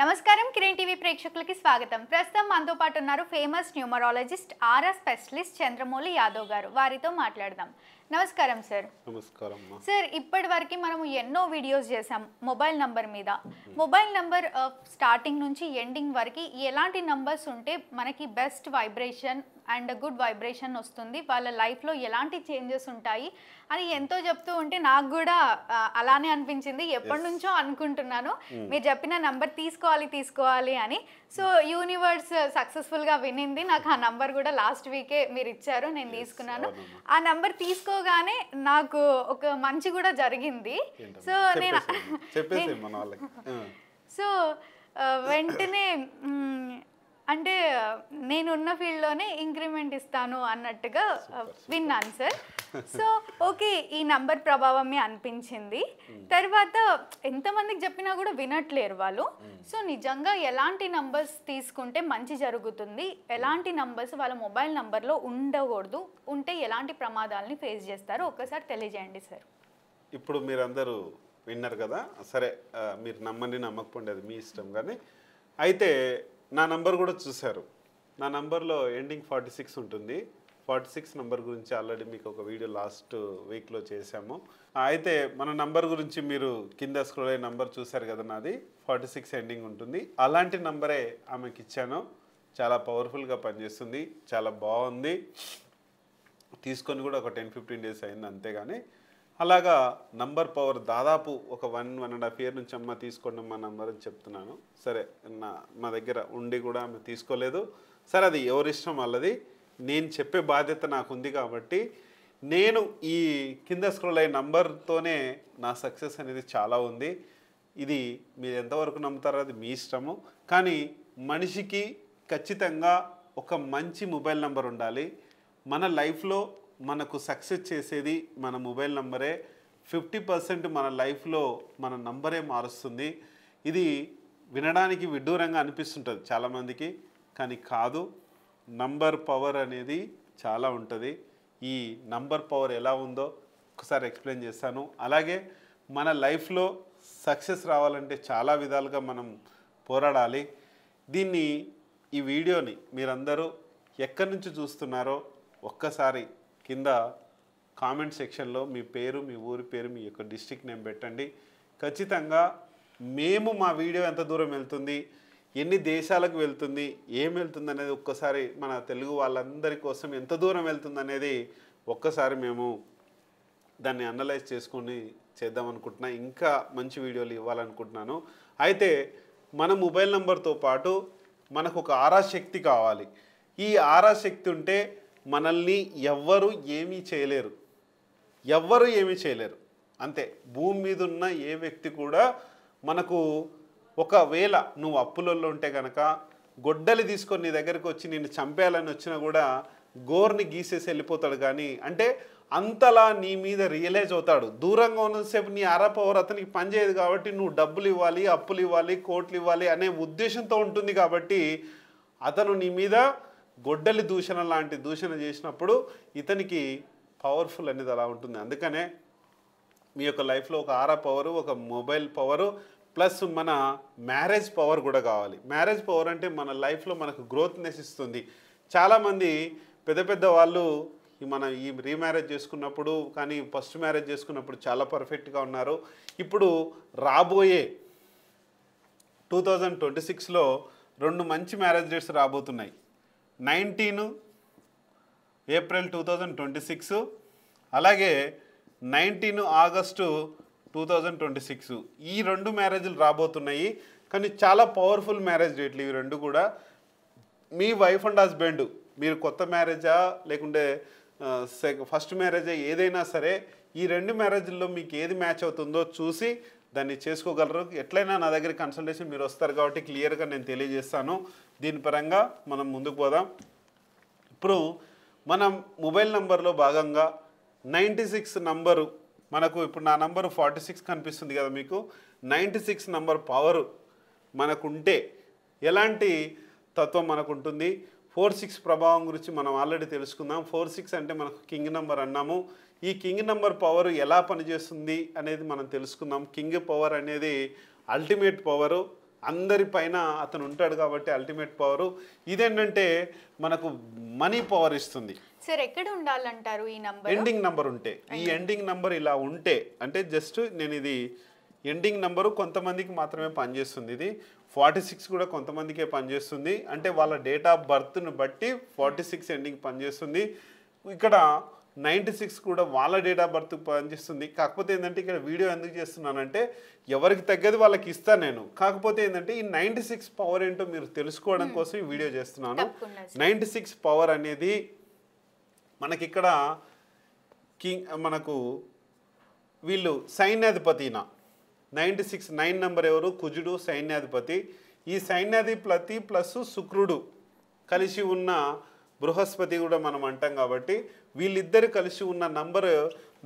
నమస్కారం కిరణ్ టీవీ ప్రేక్షకులకి స్వాగతం. ప్రస్తుతం మనతో పాటు ఉన్నారు famous numerologist RR specialist Chandramouli Yadav garu. వారితో మాట్లాడదాం. నమస్కారం సార్. నమస్కారం సార్. ఇప్పటివరకు మనము ఎన్నో వీడియోస్ చేసాం మొబైల్ నంబర్ మీద. మొబైల్ నంబర్ స్టార్టింగ్ నుంచి ఎండింగ్ వరకు ఎలాంటి నంబర్స్ ఉంటే మనకి best vibration and good vibration వస్తుంది, వాళ్ళ లైఫ్లో ఎలాంటి చేంజెస్ ఉంటాయి అని ఎంతో చెప్తూ ఉంటే నాకు కూడా అలానే అనిపించింది. ఎప్పటి నుంచో అనుకుంటున్నాను మీరు చెప్పిన నంబర్ తీసుకోవాలి అని. సో యూనివర్స్ సక్సెస్ఫుల్గా వినింది. నాకు ఆ నంబర్ కూడా లాస్ట్ వీకే మీరు ఇచ్చారు, నేను తీసుకున్నాను. ఆ నంబర్ తీసుకోగానే నాకు ఒక మంచి కూడా జరిగింది. సో నేను సో వెంటనే అంటే నేనున్న ఫీల్డ్లోనే ఇంక్రిమెంట్ ఇస్తాను అన్నట్టుగా విన్నాను సార్. సో ఓకే, ఈ నంబర్ ప్రభావమే అనిపించింది. తర్వాత ఎంతమందికి చెప్పినా కూడా వినట్లేరు వాళ్ళు. సో నిజంగా ఎలాంటి నంబర్స్ తీసుకుంటే మంచి జరుగుతుంది, ఎలాంటి నంబర్స్ వాళ్ళ మొబైల్ నంబర్లో ఉండకూడదు, ఉంటే ఎలాంటి ప్రమాదాలని ఫేస్ చేస్తారో ఒక్కసారి తెలియజేయండి సార్. ఇప్పుడు మీరందరూ విన్నారు కదా, సరే మీరు నమ్మండి నమ్మకపోండి అది మీ ఇష్టం. కానీ అయితే నా నంబర్ కూడా చూశారు. నా నంబర్లో ఎండింగ్ 46 ఉంటుంది. 46 నంబర్ గురించి ఆల్రెడీ మీకు ఒక వీడియో లాస్ట్ వీక్లో చేశాము. అయితే మన నంబర్ గురించి మీరు కింద స్క్రోల్ అయ్యే నంబర్ చూశారు కదా, నాది 46 ఎండింగ్ ఉంటుంది. అలాంటి నంబరే ఆమెకి ఇచ్చాను. చాలా పవర్ఫుల్గా పనిచేస్తుంది, చాలా బాగుంది. తీసుకొని కూడా ఒక 10-15 డేస్ అయింది అంతేగాని అలాగా నంబర్ పవర్ దాదాపు ఒక 1-1.5 ఇయర్ నుంచి అమ్మ తీసుకోండి మా నంబర్ అని చెప్తున్నాను. సరే మా దగ్గర ఉండి కూడా ఆమె తీసుకోలేదు. సరే అది ఎవరిష్టం వాళ్ళది. నేను చెప్పే బాధ్యత నాకు ఉంది కాబట్టి నేను ఈ కింద స్క్రోల్ అయ్యే నంబర్తోనే నా సక్సెస్ అనేది చాలా ఉంది. ఇది మీరు ఎంతవరకు నమ్ముతారో అది మీ ఇష్టము. కానీ మనిషికి ఖచ్చితంగా ఒక మంచి మొబైల్ నంబర్ ఉండాలి. మన లైఫ్లో మనకు సక్సెస్ చేసేది మన మొబైల్ నంబరే. 50% మన లైఫ్లో మన నంబరే మారుస్తుంది. ఇది వినడానికి విడ్డూరంగా అనిపిస్తుంటుంది చాలామందికి, కానీ కాదు. నంబర్ పవర్ అనేది చాలా ఉంటుంది. ఈ నంబర్ పవర్ ఎలా ఉందో ఒకసారి ఎక్స్ప్లెయిన్ చేస్తాను. అలాగే మన లైఫ్లో సక్సెస్ రావాలంటే చాలా విధాలుగా మనం పోరాడాలి. ఈ వీడియోని మీరందరూ ఎక్కడి నుంచి చూస్తున్నారో ఒక్కసారి కింద కామెంట్ సెక్షన్లో మీ పేరు, మీ ఊరి పేరు, మీ యొక్క డిస్ట్రిక్ట్ నేమ్ పెట్టండి. ఖచ్చితంగా మేము మా వీడియో ఎంత దూరం వెళ్తుంది, ఎన్ని దేశాలకు వెళ్తుంది, ఏం వెళ్తుంది అనేది ఒక్కసారి మన తెలుగు వాళ్ళందరి కోసం ఎంత దూరం వెళ్తుంది అనేది ఒక్కసారి మేము దాన్ని అనలైజ్ చేసుకొని చేద్దాం అనుకుంటున్నా. ఇంకా మంచి వీడియోలు ఇవ్వాలనుకుంటున్నాను. అయితే మన మొబైల్ నెంబర్తో పాటు మనకు ఒక ఆరా శక్తి కావాలి. ఈ ఆరా శక్తి ఉంటే మనల్ని ఎవ్వరు ఏమీ చేయలేరు, అంతే. భూమి మీద ఉన్న ఏ వ్యక్తి కూడా మనకు ఒకవేళ నువ్వు అప్పులలో ఉంటే కనుక గొడ్డలి తీసుకొని నీ దగ్గరికి వచ్చి నిన్ను చంపేయాలని వచ్చినా కూడా గోర్ని గీసేసి వెళ్ళిపోతాడు. కానీ అంటే అంతలా నీ మీద రియలైజ్ అవుతాడు. దూరంగా ఉన్నసేపు నీ అర పవర్ అతనికి పనిచేయదు కాబట్టి నువ్వు డబ్బులు ఇవ్వాలి, అప్పులు ఇవ్వాలి, కోట్లు ఇవ్వాలి అనే ఉద్దేశంతో ఉంటుంది. కాబట్టి అతను నీ మీద గొడ్డలి దూషణ లాంటి దూషణ చేసినప్పుడు ఇతనికి పవర్ఫుల్ అనేది అలా ఉంటుంది. అందుకనే మీ యొక్క లైఫ్లో ఒక ఆరా పవరు, ఒక మొబైల్ పవరు ప్లస్ మన మ్యారేజ్ పవర్ కూడా కావాలి. మ్యారేజ్ పవర్ అంటే మన లైఫ్లో మనకు గ్రోత్నెస్ ఇస్తుంది. చాలామంది పెద్ద వాళ్ళు ఈ రీమ్యారేజ్ చేసుకున్నప్పుడు కానీ ఫస్ట్ మ్యారేజ్ చేసుకున్నప్పుడు చాలా పర్ఫెక్ట్గా ఉన్నారు. ఇప్పుడు రాబోయే 2026లో 2 మంచి మ్యారేజ్ డేట్స్ రాబోతున్నాయి. 19 ఏప్రిల్ 2026, అలాగే 19 ఆగస్టు 2026. ఈ 2 మ్యారేజ్లు రాబోతున్నాయి. కానీ చాలా పవర్ఫుల్ మ్యారేజ్ డేట్లు ఇవి 2 కూడా. మీ వైఫ్ అండ్ హస్బెండ్ మీరు కొత్త మ్యారేజా లేకుంటే ఫస్ట్ మ్యారేజా ఏదైనా సరే ఈ 2 మ్యారేజ్ల్లో మీకు ఏది మ్యాచ్ అవుతుందో చూసి దాన్ని చేసుకోగలరు. ఎట్లయినా నా దగ్గర కన్సల్టేషన్ మీరు వస్తారు కాబట్టి క్లియర్గా నేను తెలియజేస్తాను. దీని పరంగా మనం ముందుకు పోదాం. ఇప్పుడు మనం మొబైల్ నంబర్లో భాగంగా 96 నంబరు మనకు, ఇప్పుడు నా నంబరు 46 కనిపిస్తుంది కదా మీకు. 96 నంబర్ పవరు మనకుంటే ఎలాంటి తత్వం మనకు ఉంటుంది. 46 ప్రభావం గురించి మనం ఆల్రెడీ తెలుసుకుందాం. 46 అంటే మనకు కింగ్ నెంబర్ అన్నాము. ఈ కింగ్ నెంబర్ పవర్ ఎలా పనిచేస్తుంది అనేది మనం తెలుసుకుందాం. కింగ్ పవర్ అనేది అల్టిమేట్ పవరు. అందరిపైన అతను ఉంటాడు కాబట్టి అల్టిమేట్ పవర్. ఇదేంటంటే మనకు మనీ పవర్ ఇస్తుంది. సార్ ఎక్కడ ఉండాలంటారు ఈ నంబర్? ఎండింగ్ నంబర్ ఉంటే. ఈ ఎండింగ్ నంబర్ ఇలా ఉంటే అంటే జస్ట్ నేను ఇది ఎండింగ్ నంబరు కొంతమందికి మాత్రమే పనిచేస్తుంది. ఇది 46 కూడా కొంతమందికే పనిచేస్తుంది. అంటే వాళ్ళ డేట్ ఆఫ్ బర్త్ను బట్టి 46 ఎండింగ్ పనిచేస్తుంది. ఇక్కడ 96 కూడా వాళ్ళ డేట్ ఆఫ్ బర్త్ పనిచేస్తుంది. కాకపోతే ఏంటంటే ఇక్కడ వీడియో ఎందుకు చేస్తున్నానంటే ఎవరికి తగ్గది వాళ్ళకి ఇస్తాను నేను. కాకపోతే ఏంటంటే ఈ 96 పవర్ ఏంటో మీరు తెలుసుకోవడం కోసం ఈ వీడియో చేస్తున్నాను. 96 పవర్ అనేది మనకి ఇక్కడ మనకు వీళ్ళు సైన్యాధిపతిన 96 9 నెంబర్ ఎవరు? కుజుడు సైన్యాధిపతి. ఈ సైన్యాధిపతి ప్లస్ శుక్రుడు కలిసి ఉన్న బృహస్పతి కూడా మనం అంటాం కాబట్టి వీళ్ళిద్దరు కలిసి ఉన్న నంబర్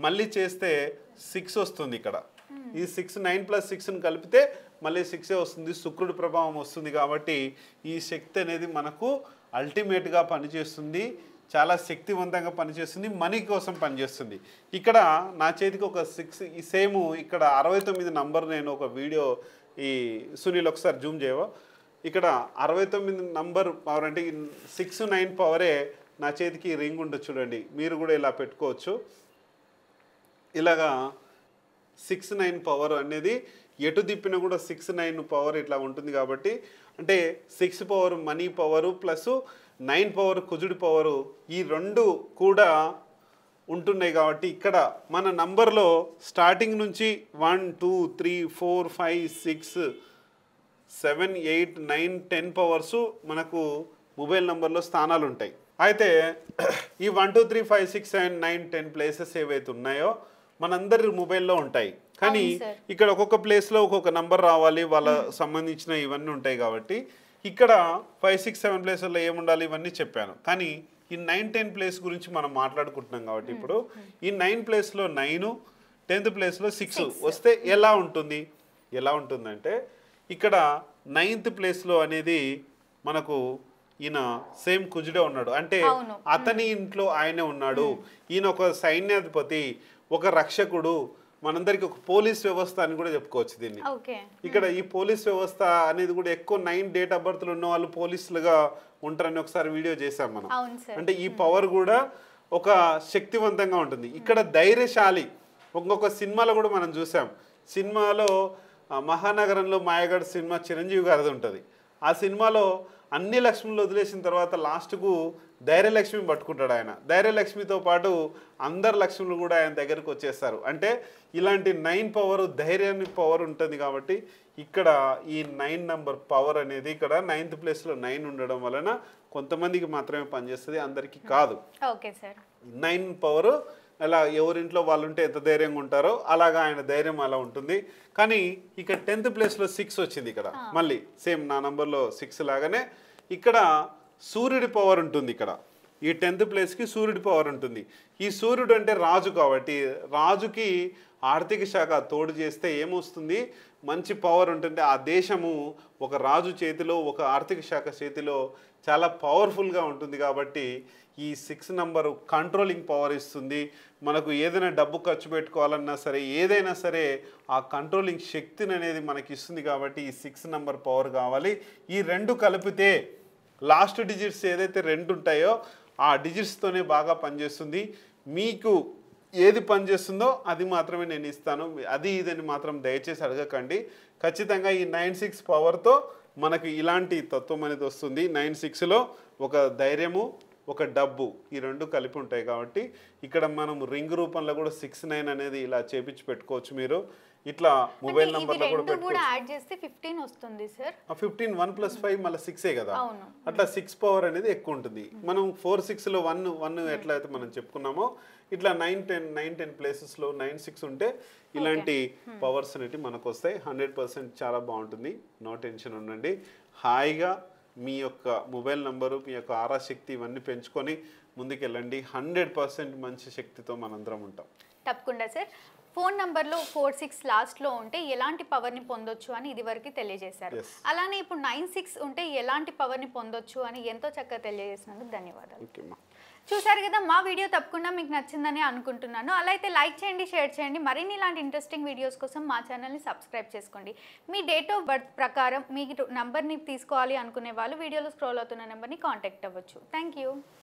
మళ్ళీ చేస్తే 6 వస్తుంది. ఇక్కడ ఈ 6 9 + 6ని కలిపితే మళ్ళీ 6 వస్తుంది. శుక్రుడు ప్రభావం వస్తుంది కాబట్టి ఈ శక్తి అనేది మనకు అల్టిమేట్గా పనిచేస్తుంది. చాలా శక్తివంతంగా పనిచేస్తుంది. మనీ కోసం పనిచేస్తుంది. ఇక్కడ నా చేతికి ఒక 6 ఈ సేమ్ ఇక్కడ 69 నంబర్ నేను ఒక వీడియో ఈ సునీల్ ఒకసారి జూమ్ చేయవా? ఇక్కడ 69 నంబర్ పవర్ అంటే 6 9 పవరే నా చేతికి రింగ్ ఉంటుంది చూడండి. మీరు కూడా ఇలా పెట్టుకోవచ్చు. ఇలాగా 6 9 పవర్ అనేది ఎటు తిప్పినా కూడా 6 9 పవర్ ఇట్లా ఉంటుంది కాబట్టి అంటే 6 power money power plus 9 power కుజుడి పవరు ఈ రెండు కూడా ఉంటున్నాయి కాబట్టి ఇక్కడ మన నంబర్లో స్టార్టింగ్ నుంచి 1 2 3 4 5 6 7 8 9 10 పవర్స్ మనకు మొబైల్ నంబర్లో స్థానాలు ఉంటాయి. అయితే ఈ 1 2 3 5 6 7 9 10 ప్లేసెస్ ఏవైతే ఉన్నాయో మనందరి మొబైల్లో ఉంటాయి. కానీ ఇక్కడ ఒక్కొక్క ప్లేస్లో ఒక్కొక్క నంబర్ రావాలి, వాళ్ళ సంబంధించిన ఇవన్నీ ఉంటాయి కాబట్టి ఇక్కడ 5 6 7 ప్లేసుల్లో ఏముండాలి ఇవన్నీ చెప్పాను. కానీ ఈ 9 10 ప్లేస్ గురించి మనం మాట్లాడుకుంటున్నాం కాబట్టి ఇప్పుడు ఈ 9 ప్లేస్లో 9 10th ప్లేస్లో 6 వస్తే ఎలా ఉంటుంది? ఎలా ఉంటుందంటే ఇక్కడ 9th ప్లేస్లో అనేది మనకు ఈయన సేమ్ కుజుడే ఉన్నాడు. అంటే అతని ఇంట్లో ఆయనే ఉన్నాడు. ఈయన ఒక సైన్యాధిపతి, ఒక రక్షకుడు, మనందరికి ఒక పోలీస్ వ్యవస్థ అని కూడా చెప్పుకోవచ్చు దీన్ని. ఇక్కడ ఈ పోలీస్ వ్యవస్థ అనేది కూడా ఎక్కువ 9 డేట్ ఆఫ్ బర్త్లు ఉన్న వాళ్ళు పోలీసులుగా ఉంటారని ఒకసారి వీడియో చేసాం మనం. అంటే ఈ పవర్ కూడా ఒక శక్తివంతంగా ఉంటుంది. ఇక్కడ ధైర్యశాలి ఇంకొక సినిమాలో కూడా మనం చూసాం. సినిమాలో మహానగరంలో మాయగాడు సినిమా చిరంజీవి గారిది ఉంటుంది. ఆ సినిమాలో అన్ని లక్ష్మిలు వదిలేసిన తర్వాత లాస్ట్కు ధైర్యలక్ష్మి పట్టుకుంటాడు ఆయన. ధైర్యలక్ష్మితో పాటు అందరు లక్ష్ములు కూడా ఆయన దగ్గరకు వచ్చేస్తారు. అంటే ఇలాంటి 9 పవర్ ధైర్యాన్ని పవర్ ఉంటుంది కాబట్టి ఇక్కడ ఈ 9 నంబర్ పవర్ అనేది ఇక్కడ 9th ప్లేస్లో 9 ఉండడం వలన కొంతమందికి మాత్రమే పనిచేస్తుంది, అందరికీ కాదు. 9 పవర్ అలా ఎవరింట్లో వాళ్ళు ఉంటే ఎంత ధైర్యంగా ఉంటారో అలాగా ఆయన ధైర్యం అలా ఉంటుంది. కానీ ఇక్కడ 10th ప్లేస్లో 6 వచ్చింది. ఇక్కడ మళ్ళీ సేమ్ నా నంబర్లో 6 లాగానే ఇక్కడ సూర్యుడి పవర్ ఉంటుంది. ఇక్కడ ఈ 10th ప్లేస్కి సూర్యుడి పవర్ ఉంటుంది. ఈ సూర్యుడు అంటే రాజు కాబట్టి రాజుకి ఆర్థిక శాఖ తోడు చేస్తే ఏమొస్తుంది? మంచి పవర్ ఉంటుంది. ఆ దేశము ఒక రాజు చేతిలో, ఒక ఆర్థిక శాఖ చేతిలో చాలా పవర్ఫుల్గా ఉంటుంది. కాబట్టి ఈ 6 నంబరు కంట్రోలింగ్ పవర్ ఇస్తుంది. మనకు ఏదైనా డబ్బు ఖర్చు పెట్టుకోవాలన్నా సరే, ఏదైనా సరే ఆ కంట్రోలింగ్ శక్తిని అనేది మనకి ఇస్తుంది. కాబట్టి ఈ 6 నంబర్ పవర్ కావాలి. ఈ రెండు కలిపితే లాస్ట్ డిజిట్స్ ఏదైతే 2 ఉంటాయో ఆ డిజిట్స్తోనే బాగా పనిచేస్తుంది. మీకు ఏది పనిచేస్తుందో అది మాత్రమే నేను ఇస్తాను. అది ఇదని మాత్రం దయచేసి అడగకండి. ఖచ్చితంగా ఈ 96 పవర్తో మనకు ఇలాంటి తత్వం అనేది వస్తుంది. 96లో ఒక ధైర్యము, ఒక డబ్బు, ఈ రెండు కలిపి ఉంటాయి. కాబట్టి ఇక్కడ మనం రింగ్ రూపంలో కూడా 6 9 అనేది ఇలా చేపించి పెట్టుకోవచ్చు. మీరు ఇట్లా మొబైల్ నంబర్లో కూడా పెట్టుకోవచ్చు. యాడ్ చేస్తే 15 వస్తుంది సార్. 15 1 + 5 మళ్ళీ 6 కదా. అట్లా 6 పవర్ అనేది ఎక్కువ ఉంటుంది. మనం 4 6లో 1 ఎట్లా అయితే మనం చెప్పుకున్నామో ఇట్లా 9 10 ప్లేసెస్లో 9 6 ఉంటే ఇలాంటి పవర్స్ అనేవి మనకు వస్తాయి. 100% చాలా బాగుంటుంది. నో టెన్షన్ ఉండండి. హాయిగా మీ యొక్క మొబైల్ నంబరు, మీ యొక్క ఆరాశక్తి ఇవన్నీ పెంచుకొని ముందుకెళ్ళండి. 100% మంచి శక్తితో మనందరం ఉంటాం. తప్పకుండా సార్. ఫోన్ నంబర్లో 46 లాస్ట్లో ఉంటే ఎలాంటి పవర్ని పొందొచ్చు అని ఇదివరకు తెలియజేశారు. అలానే ఇప్పుడు 96 ఉంటే ఎలాంటి పవర్ని పొందొచ్చు అని ఎంతో చక్కగా తెలియజేసినందుకు ధన్యవాదాలు. చూసారు కదా, మా వీడియో తప్పకుండా మీకు నచ్చిందని అనుకుంటున్నాను. అలా అయితే లైక్ చేయండి, షేర్ చేయండి. మరిన్ని ఇలాంటి ఇంట్రెస్టింగ్ వీడియోస్ కోసం మా ఛానల్ని సబ్స్క్రైబ్ చేసుకోండి. మీ డేట్ ఆఫ్ బర్త్ ప్రకారం మీ నంబర్ని తీసుకోవాలి అనుకునే వాళ్ళు వీడియోలో స్క్రోల్ అవుతున్న నెంబర్ని కాంటాక్ట్ అవ్వచ్చు. Thank you.